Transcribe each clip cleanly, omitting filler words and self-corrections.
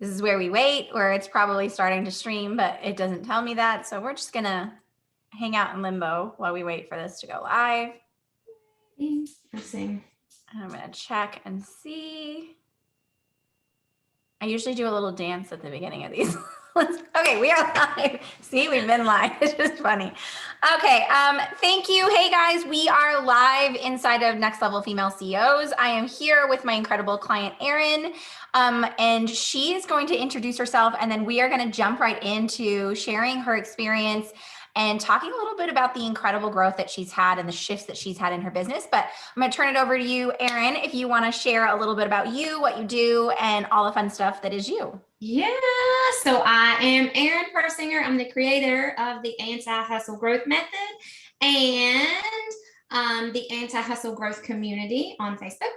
This is where we wait, or it's probably starting to stream, but it doesn't tell me that. So we're just gonna hang out in limbo while we wait for this to go live. Let's see. I'm gonna check and see. I usually do a little dance at the beginning of these. Okay, we are live. See, we've been live. It's just funny. Okay, thank you. Hey guys, we are live inside of Next Level Female CEOs. I am here with my incredible client, Erin, and she is going to introduce herself, and then we are going to jump right into sharing her experience and talking a little bit about the incredible growth that she's had and the shifts that she's had in her business. But I'm going to turn it over to you, Erin, if you want to share a little bit about you, what you do, and all the fun stuff that is you. Yeah, so I am Erin Persinger. I'm the creator of the Anti-Hustle Growth Method and the Anti-Hustle Growth Community on Facebook.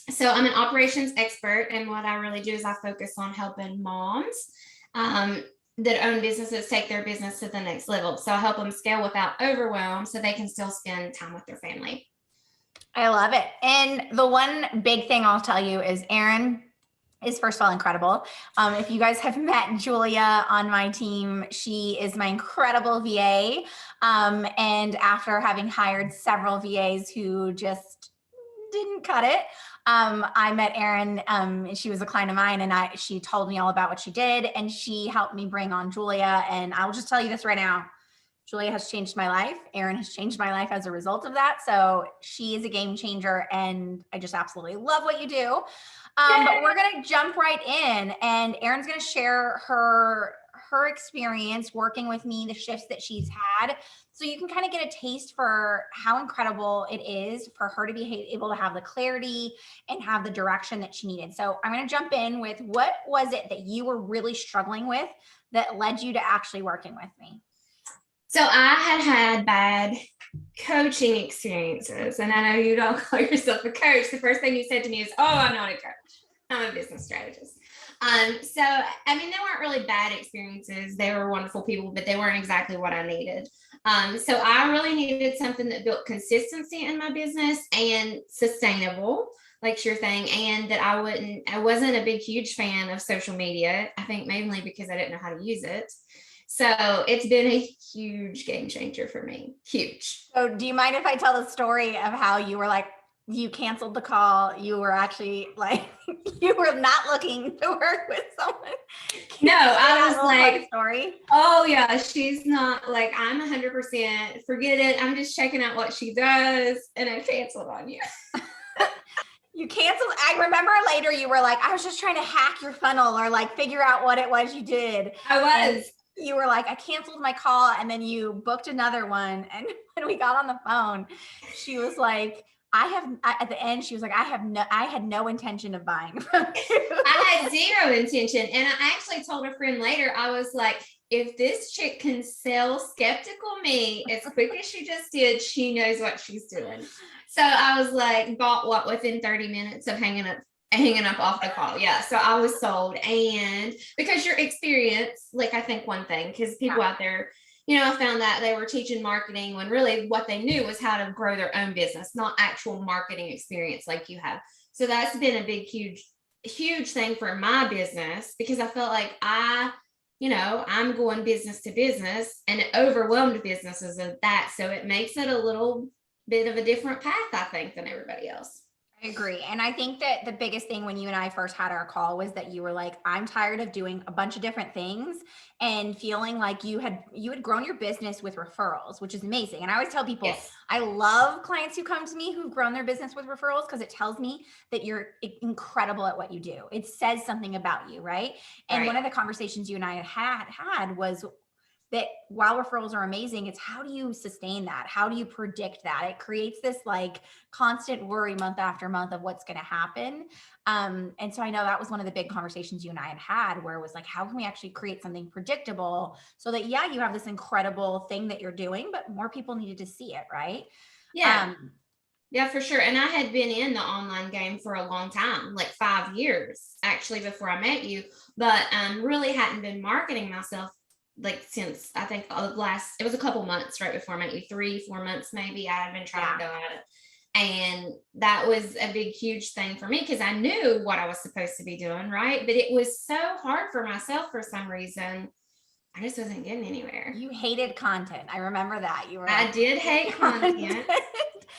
So I'm an operations expert, and what I really do is I focus on helping moms that own businesses take their business to the next level. So I help them scale without overwhelm so they can still spend time with their family. I love it. And the one big thing I'll tell you is Erin is, first of all, incredible. If you guys have met Julia on my team, she is my incredible VA. And after having hired several VAs who just didn't cut it, I met Erin. She was a client of mine, and she told me all about what she did, and she helped me bring on Julia. And I'll just tell you this right now. Julia has changed my life. Erin has changed my life as a result of that. So she is a game changer, and I just absolutely love what you do. But we're going to jump right in, and Erin's going to share her experience working with me, the shifts that she's had, so you can kind of get a taste for how incredible it is for her to be able to have the clarity and have the direction that she needed. So I'm going to jump in with, what was it that you were really struggling with that led you to actually working with me? So I had bad coaching experiences, and I know you don't call yourself a coach. The first thing you said to me is, "Oh, I'm not a coach. I'm a business strategist." So I mean, they weren't really bad experiences. They were wonderful people, but they weren't exactly what I needed. So I really needed something that built consistency in my business and sustainable, like your thing, and that I wasn't a big, huge fan of social media. I think mainly because I didn't know how to use it. So it's been a huge game changer for me. Huge. So do you mind if I tell the story of how you were like, you canceled the call? You were actually like, you were not looking to work with someone. No, I was like, story? Oh yeah, she's not like, I'm 100%, forget it. I'm just checking out what she does. And I canceled on you. You canceled. I remember later you were like, I was just trying to hack your funnel or like figure out what it was you did. I was. And you were like, I canceled my call, and then you booked another one. And when we got on the phone, she was like, at the end, she was like, I had no intention of buying from you. I had zero intention. And I actually told a friend later, I was like, if this chick can sell skeptical me as quick as she just did, she knows what she's doing. So I was like, bought what within 30 minutes of hanging up off the call. Yeah. So I was sold. And because your experience, like, I think one thing, because people out there, I found that they were teaching marketing when really what they knew was how to grow their own business, not actual marketing experience like you have. So that's been a big, huge thing for my business, because I felt like I'm going business to business, and it overwhelmed businesses of that. So it makes it a little bit of a different path, I think, than everybody else. I agree. And I think that the biggest thing when you and I first had our call was that you were like, I'm tired of doing a bunch of different things and feeling like you had grown your business with referrals, which is amazing. And I always tell people, yes, I love clients who come to me who've grown their business with referrals, because it tells me that you're incredible at what you do. It says something about you, right? And one of the conversations you and I had was that while referrals are amazing, it's how do you sustain that? How do you predict that? It creates this like constant worry month after month of what's going to happen. And so I know that was one of the big conversations you and I had where it was like, how can we actually create something predictable so that, yeah, you have this incredible thing that you're doing, but more people needed to see it, right? Yeah. Yeah, for sure. And I had been in the online game for a long time, like 5 years actually before I met you, but really hadn't been marketing myself like since I think it was a couple months right before I met you, 3-4 months maybe. I had been trying to go at it. And that was a big, huge thing for me because I knew what I was supposed to be doing, right? But it was so hard for myself for some reason. I just wasn't getting anywhere. You hated content. I remember that. You were I like, did hate content.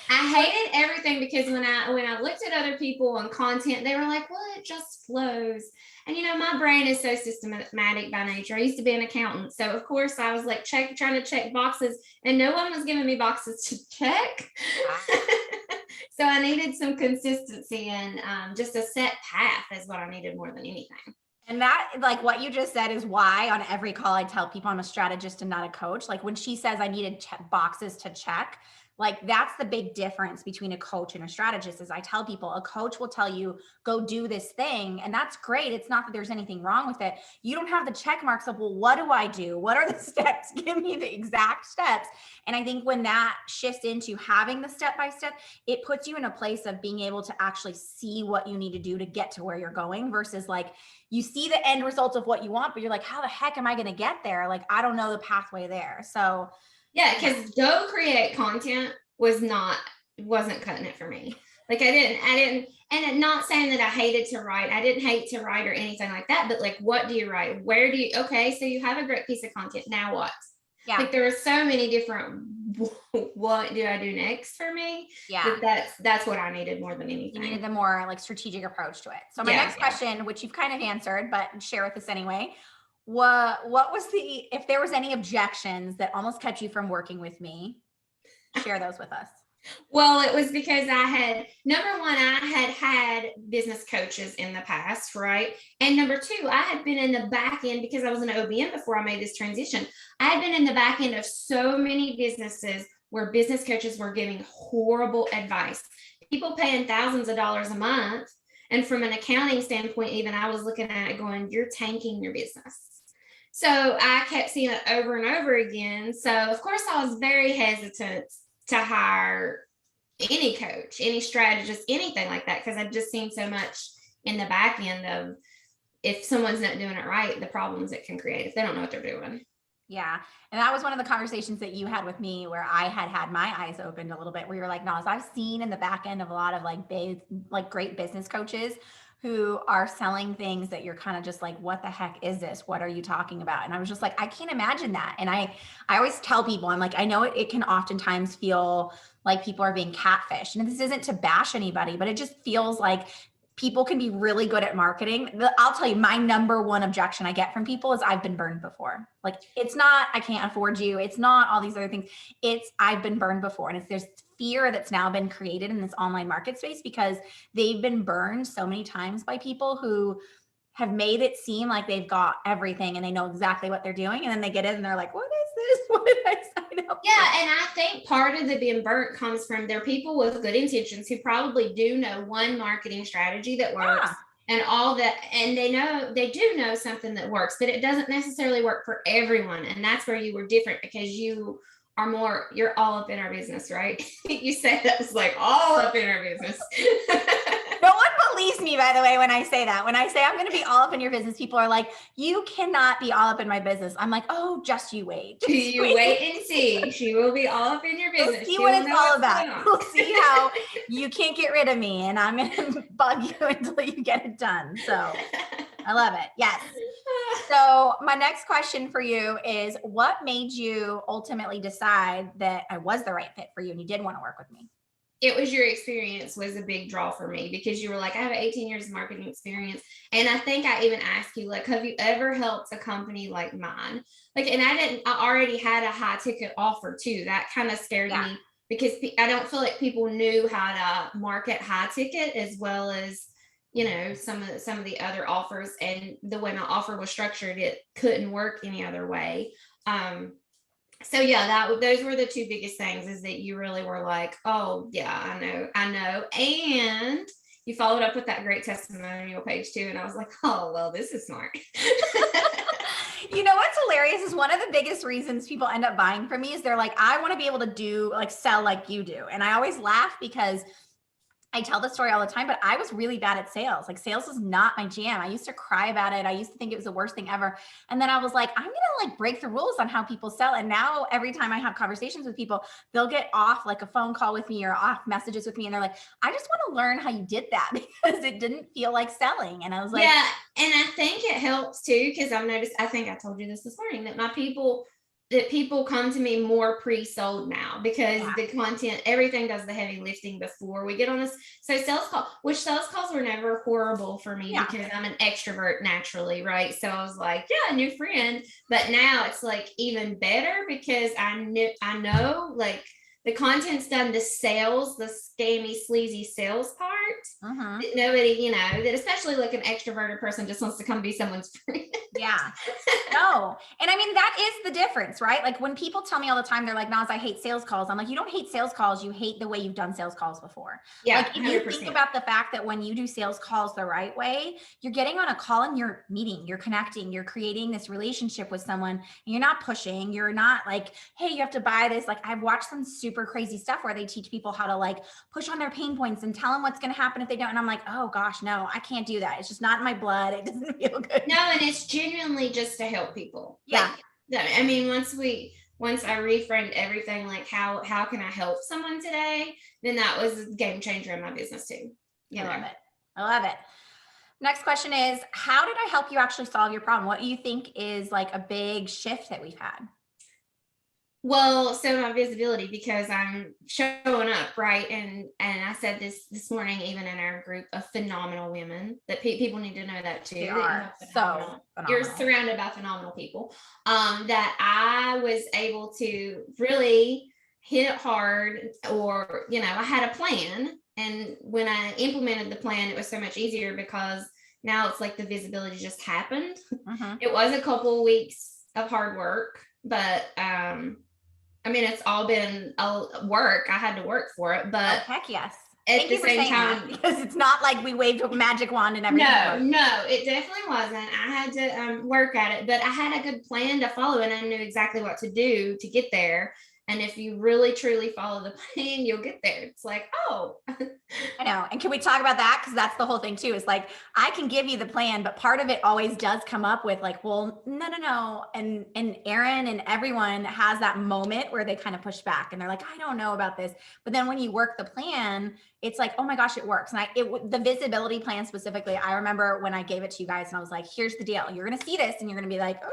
I hated everything because when I looked at other people and content, they were like, well, it just flows. And my brain is so systematic by nature. I used to be an accountant. So of course I was like trying to check boxes, and no one was giving me boxes to check. So I needed some consistency and just a set path is what I needed more than anything. And that, like what you just said, is why on every call I tell people I'm a strategist and not a coach. Like when she says I needed boxes to check, like that's the big difference between a coach and a strategist. Is I tell people a coach will tell you, go do this thing. And that's great. It's not that there's anything wrong with it. You don't have the check marks of, well, what do I do? What are the steps? Give me the exact steps. And I think when that shifts into having the step-by-step, it puts you in a place of being able to actually see what you need to do to get to where you're going, versus like, you see the end result of what you want, but you're like, how the heck am I going to get there? Like, I don't know the pathway there. So yeah, because go create content wasn't cutting it for me. Like I didn't, and not saying that I hated to write. I didn't hate to write or anything like that, but like, what do you write? Where do you, okay, so you have a great piece of content. Now what? yeah, like there are so many different, what do I do next for me? yeah. That's what I needed more than anything. You needed the more like strategic approach to it. So my next question, which you've kind of answered, but share with us anyway. What was if there was any objections that almost kept you from working with me, share those with us. Well, it was because number one, I had business coaches in the past, right? And number two, I had been in the back end because I was an OBM before I made this transition. I had been in the back end of so many businesses where business coaches were giving horrible advice. People paying thousands of dollars a month. And from an accounting standpoint, even I was looking at it going, you're tanking your business. So I kept seeing it over and over again. So of course I was very hesitant to hire any coach, any strategist, anything like that, because I've just seen so much in the back end of if someone's not doing it right, the problems it can create if they don't know what they're doing. Yeah. And that was one of the conversations that you had with me where I had my eyes opened a little bit, where you're like, no, as I've seen in the back end of a lot of like great business coaches who are selling things that you're kind of just like, what the heck is this? What are you talking about? And I was just like, I can't imagine that. And I always tell people, I'm like, I know it can oftentimes feel like people are being catfished. And this isn't to bash anybody, but it just feels like people can be really good at marketing. I'll tell you, my number one objection I get from people is I've been burned before. Like, it's not, I can't afford you. It's not all these other things. It's I've been burned before. And there's fear that's now been created in this online market space because they've been burned so many times by people who have made it seem like they've got everything and they know exactly what they're doing. And then they get in and they're like, what is this? What did I sign up for? Yeah. And I think part of the being burnt comes from there are people with good intentions who probably do know one marketing strategy that works and all that. And they do know something that works, but it doesn't necessarily work for everyone. And that's where you were different because you're all up in our business, right? You said that was like all up in our business. No one believes me, by the way, when I say that. When I say I'm going to be all up in your business, people are like, you cannot be all up in my business. I'm like, oh, just you wait. You wait and see. She will be all up in your business. We'll see what it's all about. We'll see how you can't get rid of me and I'm going to bug you until you get it done. So I love it. Yes. So my next question for you is, what made you ultimately decide that I was the right fit for you and you did want to work with me? It was your experience was a big draw for me because you were like, I have 18 years of marketing experience. And I think I even asked you, like, have you ever helped a company like mine? Like, and I already had a high ticket offer too. That kind of scared me because I don't feel like people knew how to market high ticket as well as, some of the other offers, and the way my offer was structured, it couldn't work any other way. So yeah, those were the two biggest things, is that you really were like, oh yeah, I know. And you followed up with that great testimonial page too. And I was like, oh, well, this is smart. You know, what's hilarious is one of the biggest reasons people end up buying from me is they're like, I want to be able to sell like you do. And I always laugh because I tell the story all the time, but I was really bad at sales. Like sales is not my jam. I used to cry about it. I used to think it was the worst thing ever. And then I was like, I'm going to like break the rules on how people sell. And now every time I have conversations with people, they'll get off like a phone call with me or off messages with me. And they're like, I just want to learn how you did that because it didn't feel like selling. And I was like, yeah, and I think it helps too, because I've noticed, I think I told you this morning, that people come to me more pre-sold now because yeah, the content, everything does the heavy lifting before we get on this. So sales calls were never horrible for me yeah. because I'm an extrovert naturally, right? So I was like, yeah, new friend. But now it's like even better because I know like the content's done the sales, the scammy, sleazy sales part. Mhm. That nobody, that especially like an extroverted person just wants to come be someone's friend. Yeah. No. And I mean, that is the difference, right? Like when people tell me all the time, they're like, Nas, I hate sales calls. I'm like, you don't hate sales calls. You hate the way you've done sales calls before. Yeah, Like if you think 100%. about the fact that when you do sales calls the right way, you're getting on a call and you're meeting, you're connecting, you're creating this relationship with someone and you're not pushing. You're not like, hey, you have to buy this. Like I've watched some super crazy stuff where they teach people how to like push on their pain points and tell them what's going to happen if they don't. And I'm like, oh gosh, no, I can't do that. It's just not in my blood. It doesn't feel good. No, and it's genuinely just to help people. Yeah. Like, I mean, once I reframed everything, like how can I help someone today? Then that was a game changer in my business too. I love it. I love it. Next question is, how did I help you actually solve your problem? What do you think is like a big shift that we've had? Well, so my visibility, because I'm showing up, right? And I said this morning, even in our group of phenomenal women, that people need to know that too. They That you are have so you're phenomenal. surrounded by phenomenal people. That I was able to really hit it hard, or I had a plan, and when I implemented the plan, it was so much easier because now it's like the visibility just happened. Mhm. It was a couple of weeks of hard work, but I mean, it's all been work. I had to work for it, Oh, but heck yes. at Thank the you for same saying that time, because it's not like we waved a magic wand and everything no, worked. no, it definitely wasn't. I had to work at it, but I had a good plan to follow, and I knew exactly what to do to get there. And if you really truly follow the plan, you'll get there. It's like, oh, I know. And can we talk about that? Because that's the whole thing too. Is like I can give you the plan, but part of it always does come up with like, well, no. And Erin and everyone has that moment where they kind of push back and they're like, I don't know about this. But then when you work the plan, it's like, oh my gosh, it works. And the visibility plan specifically, I remember when I gave it to you guys and I was like, here's the deal. You're gonna see this and you're gonna be like, oh.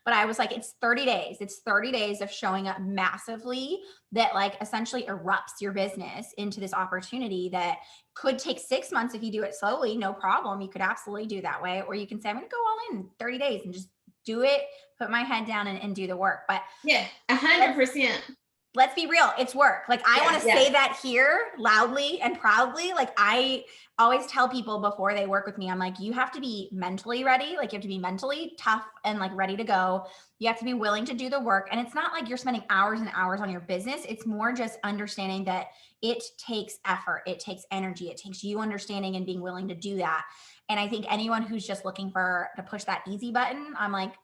But I was like, it's 30 days. It's 30 days of showing up massively that like essentially erupts your business into this opportunity that could take 6 months if you do it slowly, no problem. You could absolutely do that way. Or you can say, I'm going to go all in 30 days and just do it, put my head down and do the work. But yeah, 100%. let's be real, it's work. Like I want to Yeah. say that here loudly and proudly. Like I always tell people before they work with me, I'm like, you have to be mentally ready. Like you have to be mentally tough and like ready to go. You have to be willing to do the work. And it's not like you're spending hours and hours on your business. It's more just understanding that it takes effort. It takes energy. It takes you understanding and being willing to do that. And I think anyone who's just looking to push that easy button, I'm like,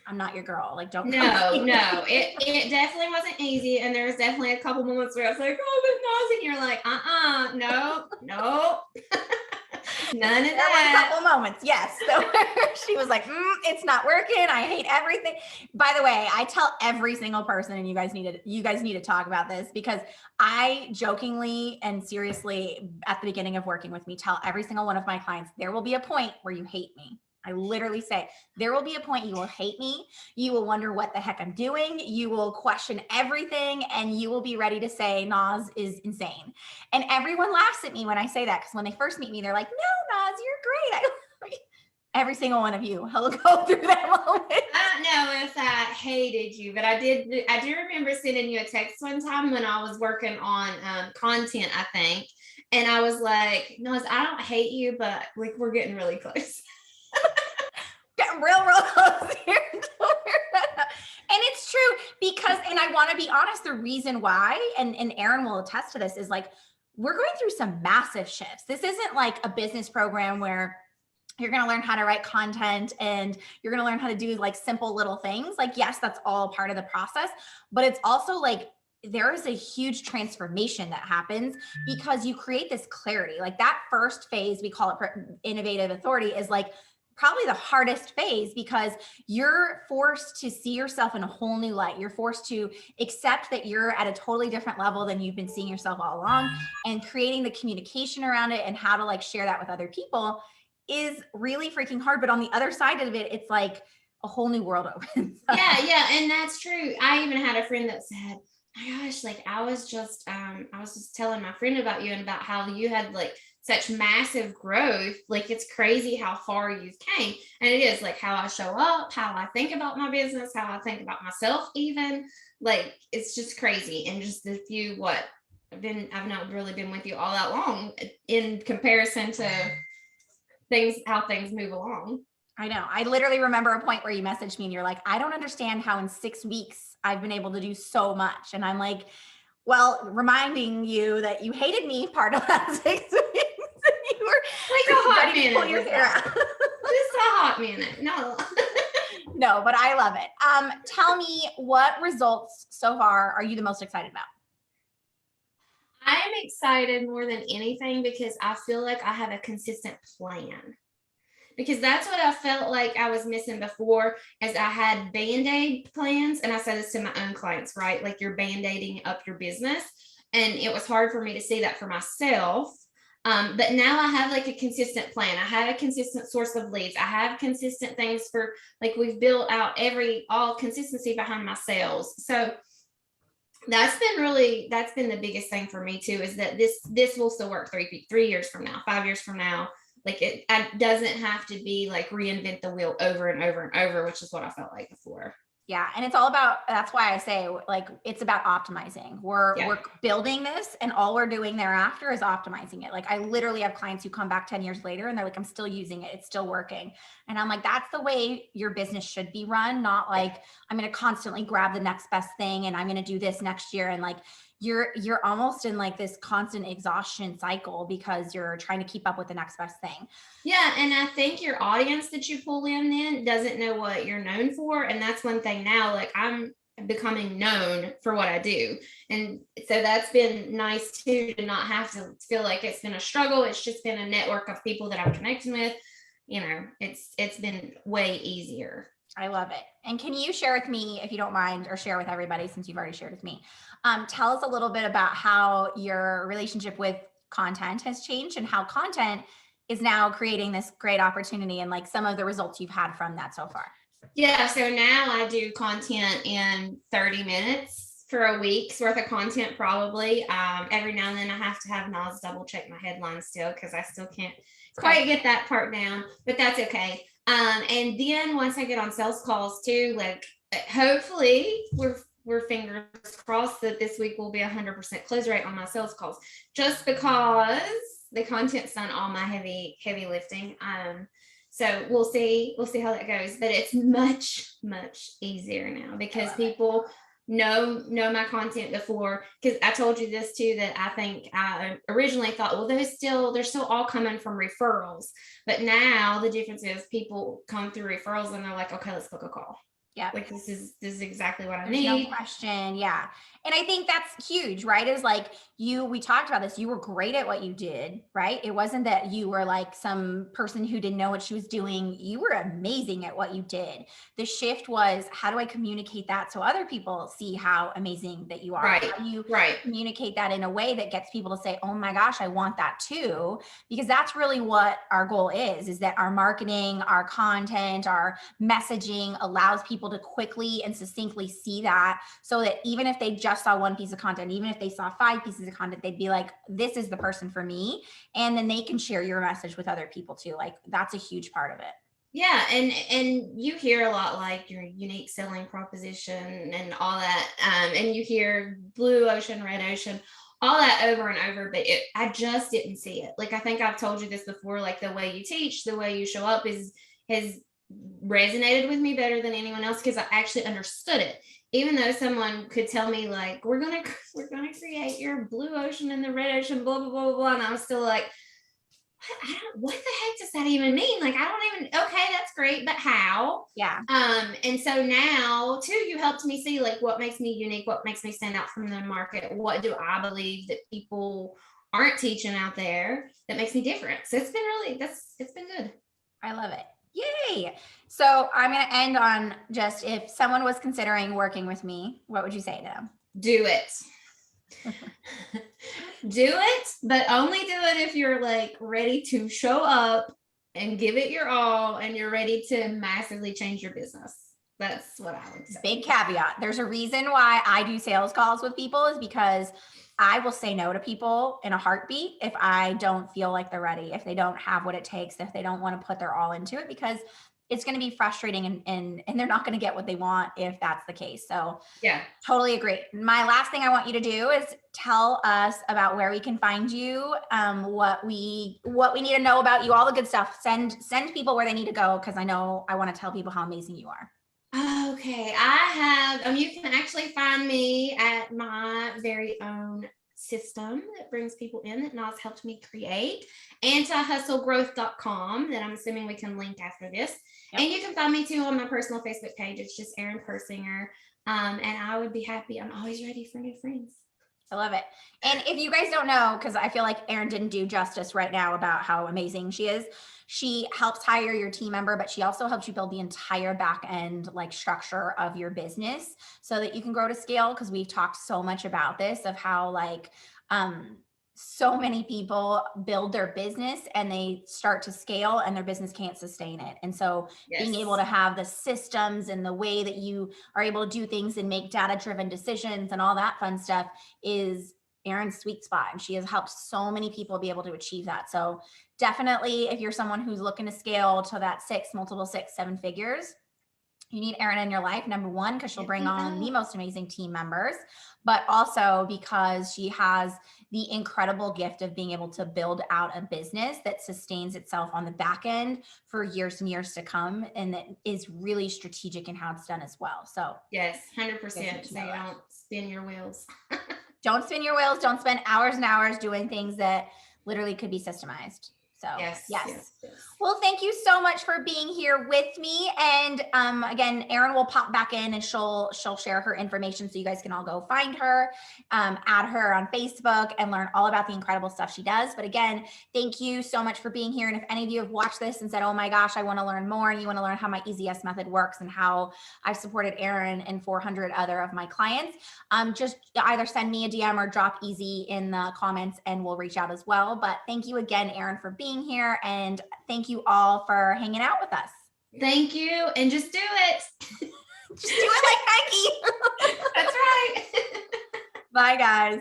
I'm not your girl. Like, don't come to No, me. no, it definitely wasn't easy. And there was definitely a couple moments where I was like, oh, but Nas, and you're like, no, none of There were a that. couple moments, yes. So she was like, "It's not working. I hate everything." By the way, I tell every single person, and you guys need to talk about this because I jokingly and seriously at the beginning of working with me tell every single one of my clients there will be a point where you hate me. I literally say there will be a point you will hate me. You will wonder what the heck I'm doing. You will question everything, and you will be ready to say Nas is insane. And everyone laughs at me when I say that because when they first meet me, they're like, "No, Nas, you're great." Every single one of you will go through that moment. I don't know if I hated you, but I do remember sending you a text one time when I was working on content, I think. And I was like, no, I don't hate you, but like we're getting really close. Getting real close here. And it's true because, and I want to be honest, the reason why, and Erin will attest to this, is like we're going through some massive shifts. This isn't like a business program where you're going to learn how to write content and you're going to learn how to do like simple little things. Like, yes, that's all part of the process, but it's also like there is a huge transformation that happens because you create this clarity. Like that first phase, we call it innovative authority, is like probably the hardest phase because you're forced to see yourself in a whole new light. You're forced to accept that you're at a totally different level than you've been seeing yourself all along, and creating the communication around it and how to like share that with other people is really freaking hard. But on the other side of it, it's like a whole new world opens up. Yeah, and that's true. I even had a friend that said, my gosh, like I was just telling my friend about you and about how you had like such massive growth. Like it's crazy how far you've came. And it is like how I show up, how I think about my business, how I think about myself, even like it's just crazy. And just the few I've not really been with you all that long in comparison to how things move along. I know. I literally remember a point where you messaged me and you're like, I don't understand how in 6 weeks I've been able to do so much. And I'm like, well, reminding you that you hated me part of that 6 weeks. You were like a hot ready to pull your minute. hair out. Just a hot minute. No. No, but I love it. Tell me, what results so far are you the most excited about? I'm excited more than anything because I feel like I have a consistent plan. Because that's what I felt like I was missing before, as I had Band-Aid plans. And I said this to my own clients, right? Like you're Band-Aiding up your business. And it was hard for me to see that for myself. But now I have like a consistent plan. I have a consistent source of leads. I have consistent things for like, we've built out all consistency behind my sales. So that's been the biggest thing for me too, is that this will still work 3 years from now, 5 years from now. Like it doesn't have to be like reinvent the wheel over and over and over, which is what I felt like before. Yeah. And it's all about, that's why I say like, it's about optimizing. We're building this and all we're doing thereafter is optimizing it. Like I literally have clients who come back 10 years later and they're like, I'm still using it. It's still working. And I'm like, that's the way your business should be run. Not like, I'm going to constantly grab the next best thing and I'm going to do this next year. And like, you're almost in like this constant exhaustion cycle because you're trying to keep up with the next best thing. Yeah. And I think your audience that you pull in then doesn't know what you're known for. And that's one thing now, like I'm becoming known for what I do. And so that's been nice too, to not have to feel like it's been a struggle. It's just been a network of people that I'm connecting with. You know, it's been way easier. I love it. And can you share with me, if you don't mind, or share with everybody, since you've already shared with me, tell us a little bit about how your relationship with content has changed and how content is now creating this great opportunity and like some of the results you've had from that so far. Yeah. So now I do content in 30 minutes for a week's worth of content, probably. Every now and then I have to have Nas double check my headlines still, because I still can't quite get that part down, but that's okay. And then once I get on sales calls too, like hopefully we're fingers crossed that this week will be 100% close rate on my sales calls, just because the content's done all my heavy lifting. So we'll see how that goes, but it's much easier now because people know my content before. Because I told you this too, that I think I originally thought, well, they're still all coming from referrals, but now the difference is people come through referrals and they're like, okay, let's book a call. Yeah, like this is exactly what I need. No question. Yeah. And I think that's huge, right? Is like we talked about this, you were great at what you did, right? It wasn't that you were like some person who didn't know what she was doing. You were amazing at what you did. The shift was, how do I communicate that so other people see how amazing that you are? Right. How do you communicate that in a way that gets people to say, oh my gosh, I want that too? Because that's really what our goal is that our marketing, our content, our messaging allows people to quickly and succinctly see that, so that even if they just saw one piece of content, even if they saw 5 pieces of content, they'd be like, this is the person for me. And then they can share your message with other people too. Like that's a huge part of it. Yeah. And you hear a lot like your unique selling proposition and all that. And you hear blue ocean, red ocean, all that over and over, but I just didn't see it. Like, I think I've told you this before, like the way you teach, the way you show up has resonated with me better than anyone else, because I actually understood it. Even though someone could tell me like, we're gonna create your blue ocean and the red ocean, blah blah blah blah, and I was still like, what the heck does that even mean? Like, I don't even. Okay, that's great. great, but how? Yeah. And so now too, you helped me see like what makes me unique, what makes me stand out from the market. What do I believe that people aren't teaching out there that makes me different? So it's been good. I love it. Yay. So I'm going to end on just, if someone was considering working with me, what would you say to them? Do it. Do it, but only do it if you're like ready to show up and give it your all and you're ready to massively change your business. That's what I would say. Big caveat. There's a reason why I do sales calls with people, is because I will say no to people in a heartbeat if I don't feel like they're ready, if they don't have what it takes, if they don't want to put their all into it, because it's going to be frustrating and they're not going to get what they want if that's the case. So yeah, totally agree. My last thing I want you to do is tell us about where we can find you, what we need to know about you, all the good stuff. Send people where they need to go, because I know I want to tell people how amazing you are. Okay, I have, you can actually find me at my very own system that brings people in that Nas helped me create, antihustlegrowth.com, that I'm assuming we can link after this. Yep. And you can find me too on my personal Facebook page. It's just Erin Persinger. And I would be happy. I'm always ready for new friends. I love it. And if you guys don't know, because I feel like Erin didn't do justice right now about how amazing she is, she helps hire your team member, but she also helps you build the entire back end like structure of your business so that you can grow to scale. Because we've talked so much about this, of how like so many people build their business and they start to scale and their business can't sustain it. And so being able to have the systems and the way that you are able to do things and make data-driven decisions and all that fun stuff is Erin's sweet spot. And she has helped so many people be able to achieve that. So definitely, if you're someone who's looking to scale to that multiple six, seven figures, you need Erin in your life, number one, because she'll bring on the most amazing team members, but also because she has the incredible gift of being able to build out a business that sustains itself on the back end for years and years to come. And that is really strategic in how it's done as well. So yes, 100%. So you don't spin your wheels. Don't spin your wheels. Don't spend hours and hours doing things that literally could be systemized. So yes. Well, thank you so much for being here with me. And again, Erin will pop back in and she'll share her information so you guys can all go find her, add her on Facebook, and learn all about the incredible stuff she does. But again, thank you so much for being here. And if any of you have watched this and said, oh my gosh, I want to learn more, and you want to learn how my Easy Yes method works and how I've supported Erin and 400 other of my clients, just either send me a DM or drop Easy in the comments and we'll reach out as well. But thank you again, Erin, for being here, and thank you all for hanging out with us. Thank you, and just do it. Just do it like Nike. That's right. Bye, guys.